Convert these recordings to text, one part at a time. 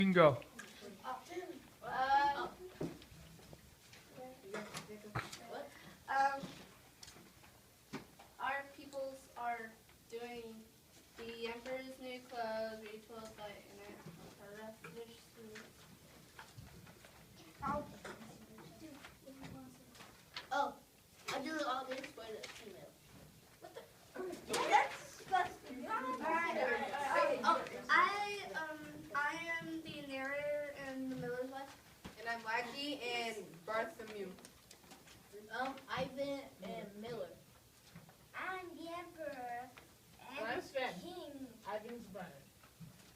You can go. Uh, um, our peoples are doing the Emperor's new clothes, rituals like in it. Oh, I do all this for the female. What the? That's disgusting. Alright. I am the narrator and the Miller's wife. And I'm Wacky and Bartholomew. Ivan and Miller. I'm the Emperor And I'm Sven. King. Ivan's brother.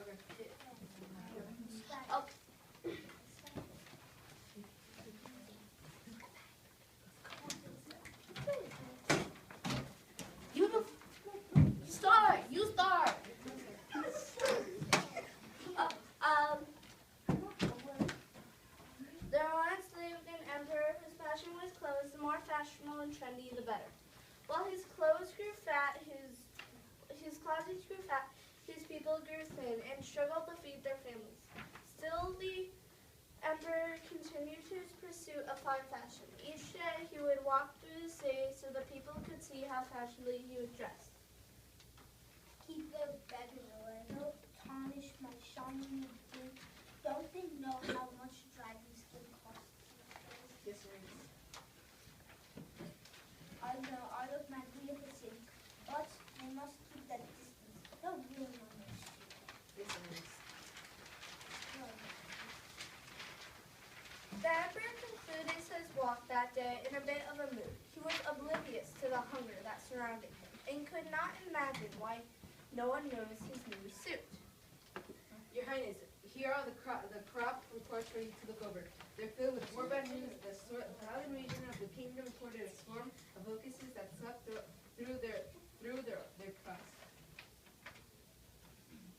Okay. Oh, you start. There once lived an emperor whose passion was clothes. The more fashionable and trendy, the better. While his clothes grew fat, his closets grew fat, his people grew thin and struggled to feed their families. Still, the emperor continued his pursuit of fine fashion. Each day, he would walk through the city so the people could see how fashionably he was dressed. Keep those beggars away. Don't tarnish my shiny skin. Don't they know how much dragon skin costs? Yes, sir. I know I look magnificent, but I must keep that distance. Don't ruin my nose. Yes, sir. The emperor concluded his walk that day in a bit of a mood. He was oblivious to the hunger that surrounded him and could not imagine why no one noticed his new suit. Your Highness, here are the crop reports for you to look over. They're filled with more bad news. The southern region of the kingdom reported a swarm of locusts that swept through their crops.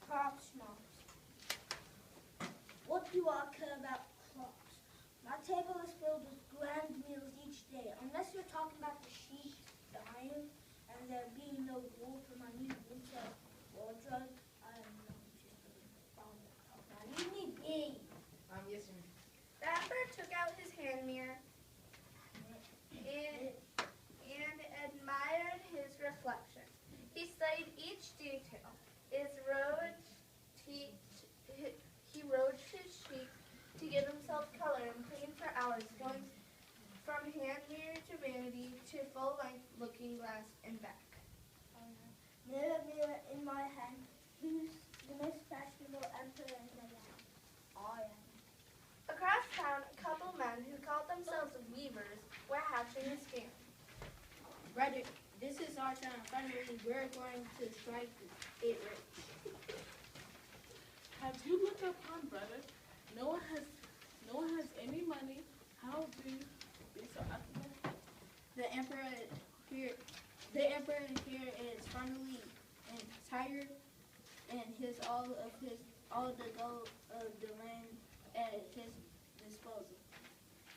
Crops, moms. What do I care about crops? My table is filled with grand meals each day. Unless you're talking about the sheep dying and there being no wool for my new winter wardrobe, I am not interested in all that talk. Now leave me be. Yes, sir. The emperor took out his hand mirror and admired his reflection. He studied each detail. He rouged his cheeks to give himself color and cleaned for hours, going from hand mirror to vanity to full-length looking glass and back. Mirror, mirror in my hand, who's the most fashionable emperor in the land? I am. Across town, a couple men who called themselves weavers were hatching a scam. Brother, this is our time. Finally, we're going to strike it rich. Have you looked upon brother? No one has any money. How do you be so affable? The emperor here is finally tired, and all the gold of the land at his disposal.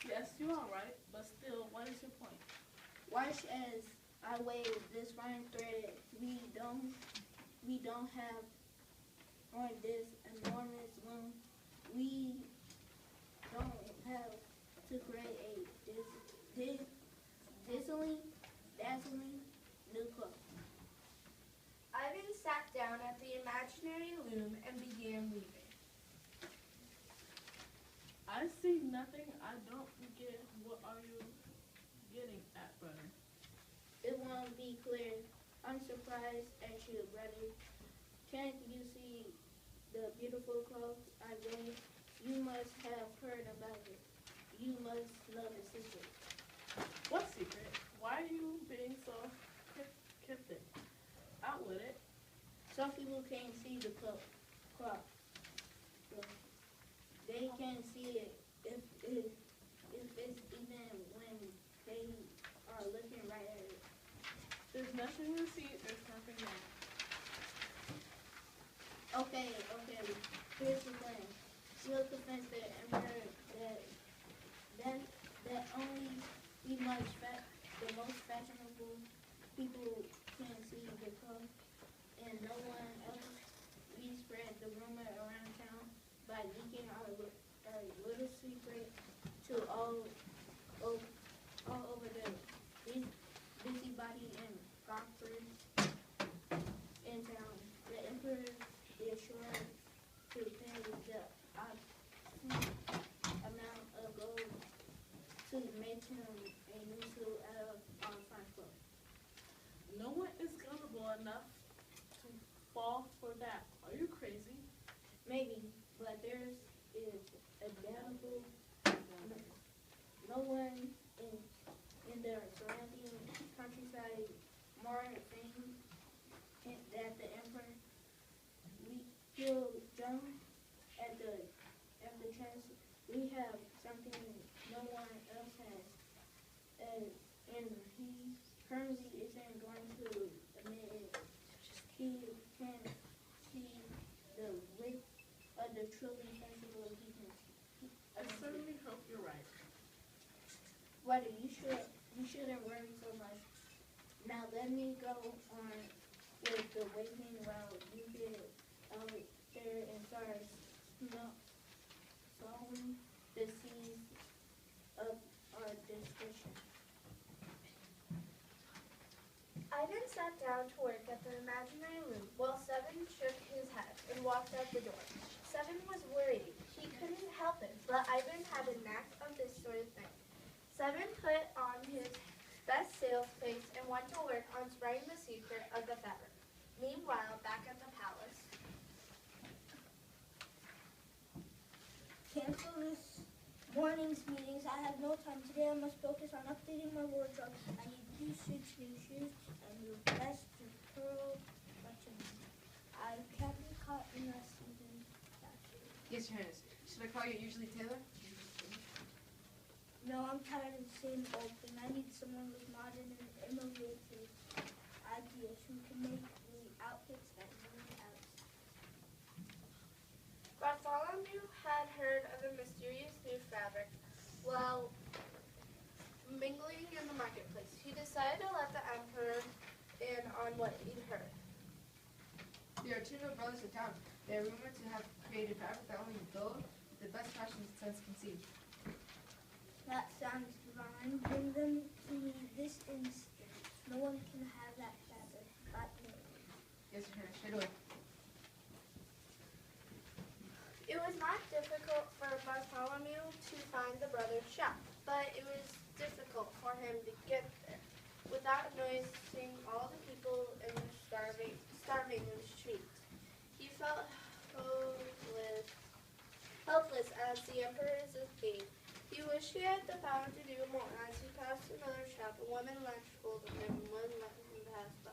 Yes, you are right, but still, what is your point? Watch as I wave this fine thread. We don't have on this enormous loom. We don't have to create a dazzling new cloth. Ivan sat down at the imaginary loom and began weaving. I see nothing. I don't get. What are you getting at, brother? It won't be clear. I'm surprised at you, brother. Can't you see the beautiful clothes I wear? You must have heard about it. You must know the secret. What secret? Why are you being so cryptic? Out with it. Some people can't see the cloth. They can't see it if it's even when they are looking right at it. There's nothing to see. There's nothing there. Okay. Here's the thing. We'll convince the emperor that only the most fashionable people can see the clothes, and no one else. We spread the rumor around town by leaking keeping our little secret to all over the busybody and golfers in town. The emperor is sure to pay the obscene amount of gold to make him a new suit out of fine clothes. No one is gullible enough to fall for that. Are you crazy? Maybe, but there is a damnable no one in the surrounding countryside more things that the emperor will jump at the chance. We have something no one else has, and he currently isn't going to admit it. He can see the width of the truly sensible he can. I certainly hope you're right. Buddy, you shouldn't worry so much. Now let me go on with the waiting while you get out there and start sowing the seeds of our discussion. Ivan sat down to work at the imaginary loom while Seven shook his head and walked out the door. Seven was worried. He couldn't help it, but Ivan had a knack of this sort of thing. Seven put on his best sales face and went to work on spreading the secret of the fabric. Meanwhile, back at the palace. Cancel this morning's meetings. I have no time today. I must focus on updating my wardrobe. I need 2 suits, new shoes, and your best to pearl buttons. I can't be caught in a season fashion. Yes, Your Highness. Should I call you usually Taylor? No, I'm tired of the same old thing. I need someone with modern and innovative ideas who can make me outfits that no one else. Bartholomew had heard of the mysterious new fabric while mingling in the marketplace. He decided to let the emperor in on what he'd heard. There are 2 new brothers in town. They are rumored to have created fabric that only those with the best fashion sense can see. That sounds divine. Bring them to me this instant. No one can have that fabric but me. Yes, Your Highness. Straight away. It was not difficult for Bartholomew to find the brothers' shop, but it was difficult for him to get there without noticing all the people in the starving in the streets. He felt helpless as the emperor's escape. He wished he had the power to do more. As he passed another shop, a woman latched hold of him and wouldn't let him pass by.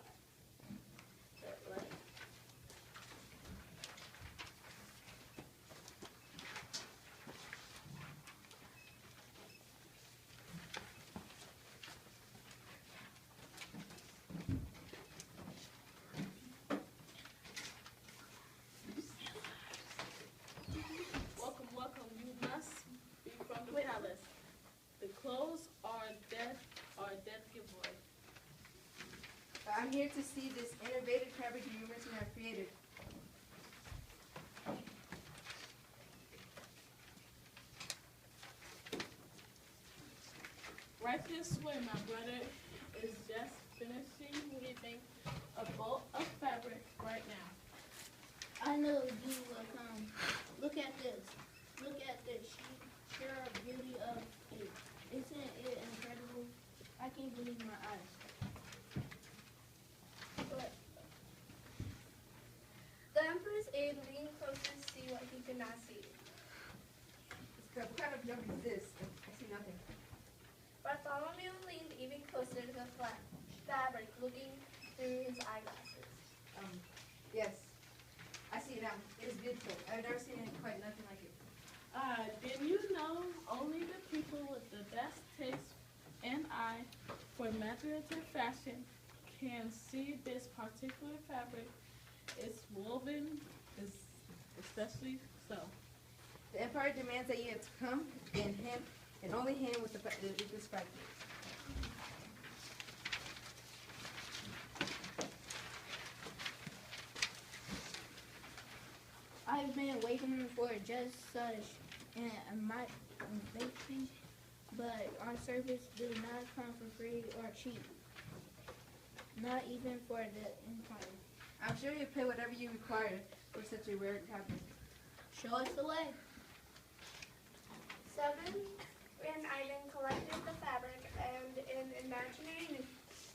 Welcome, welcome. You must be from the palace. The clothes are dead giveaway. I'm here to see this innovative fabric you rumors you have created. Right this way, my brother is just finishing weaving a bolt of fabric right now. I know you will come. Look at this. Look at the sheer beauty of it. Isn't it incredible? I can't believe my eyes. But The emperor's aide leaned closer to see what he could not see. What kind of junk is this? I see nothing. Bartholomew leaned even closer to the fabric, looking through his eyeglasses. Yes. I see it now. It is beautiful. I've never seen quite nothing like it. Didn't you know only the people with the best taste and eye for imaginative fashion can see this particular fabric? It's woven, especially so. The Empire demands that you have to come and him, and only him with this fabric. I I've been waiting for just such an amazing, but our service do not come for free or cheap. Not even for the empire. I'm sure you pay whatever you require for such a rare fabric. Show us the way. 7 and Ivan collected the fabric and an imaginary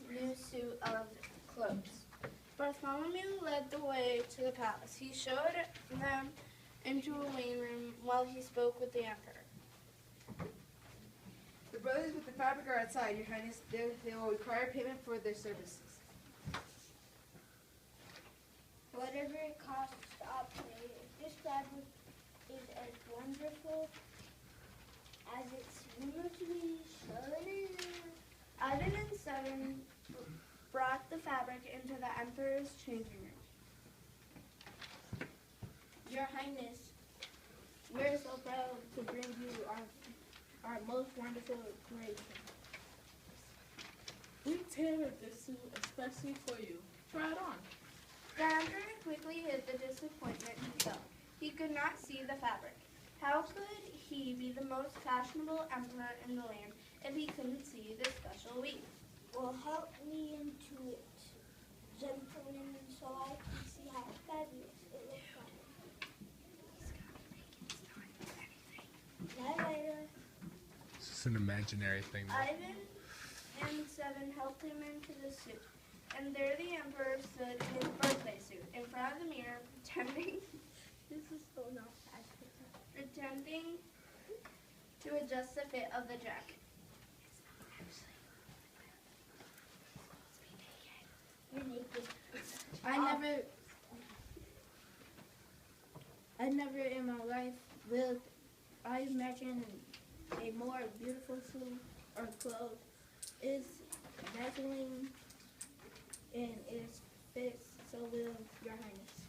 new suit of clothes. Bartholomew led the way to the palace. He showed them into a waiting room while he spoke with the emperor. The brothers with the fabric are outside, Your Highness. They will require payment for their services. Whatever it costs, I'll pay. If this fabric is as wonderful as it's rumored to be, so it is. Ivan and 7 brought the fabric into the emperor's changing room. Your Highness, we're so proud to bring you our most wonderful creation. We tailored this suit especially for you. Try it on. The emperor quickly hid the disappointment he felt. He could not see the fabric. How could he be the most fashionable emperor in the land if he couldn't see this special weave? Well, help me into it, gentlemen, so I can see how fabulous it looks like. Later. It's just an imaginary thing. Ivan and 7 helped him into the suit, and there the emperor stood in his birthday suit in front of the mirror, pretending to adjust the fit of the jacket. You're naked. I never in my life will I imagine a more beautiful suit or clothes. It's dazzling and it fits so well, Your Highness.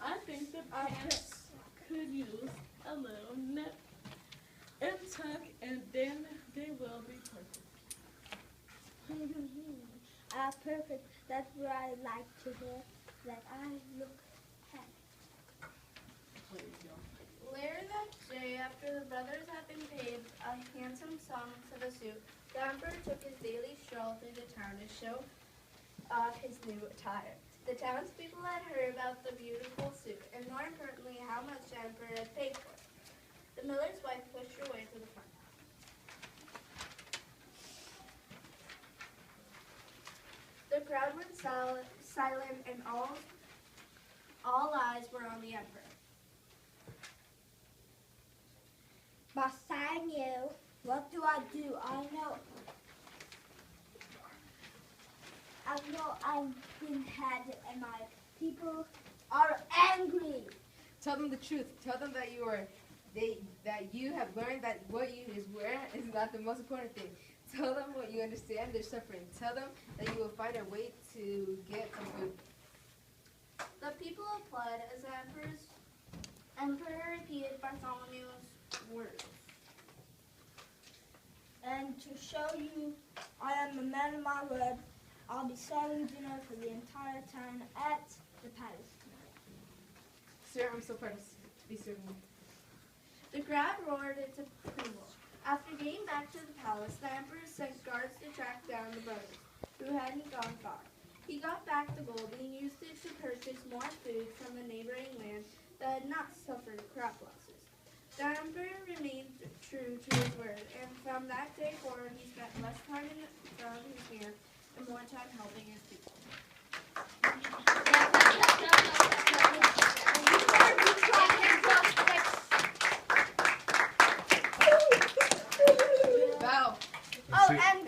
I think the pants could use a little nip and tuck, and then they will be perfect. Perfect. That's what I like to hear. That I look happy. Later that day, after the brothers had been paid a handsome sum for the suit, the emperor took his daily stroll through the town to show off his new attire. The townspeople had heard about the beautiful suit, and more importantly, how much the emperor had paid for it. The miller's wife pushed her way to the front. The crowd went silent, and all eyes were on the emperor. Bassanio, what do? I know I've been had and my people are angry. Tell them the truth. Tell them that you have learned that what you wear is not the most important thing. Tell them what you understand their suffering. Tell them that you will find a way to get some food. The people applauded as the emperor repeated Bartholomew's words. And to show you I am a man of my word, I'll be serving dinner for the entire town at the palace tonight. Sir, I'm so proud to be serving you. The crowd roared its approval. After getting back to the palace, the emperor sent guards to track down the brothers, who hadn't gone far. He got back the gold and used it to purchase more food from the neighboring land that had not suffered crop losses. The emperor remained true to his word, and from that day forward he spent less time in front of his mirror and more time helping his people. Bow. Oh, See- and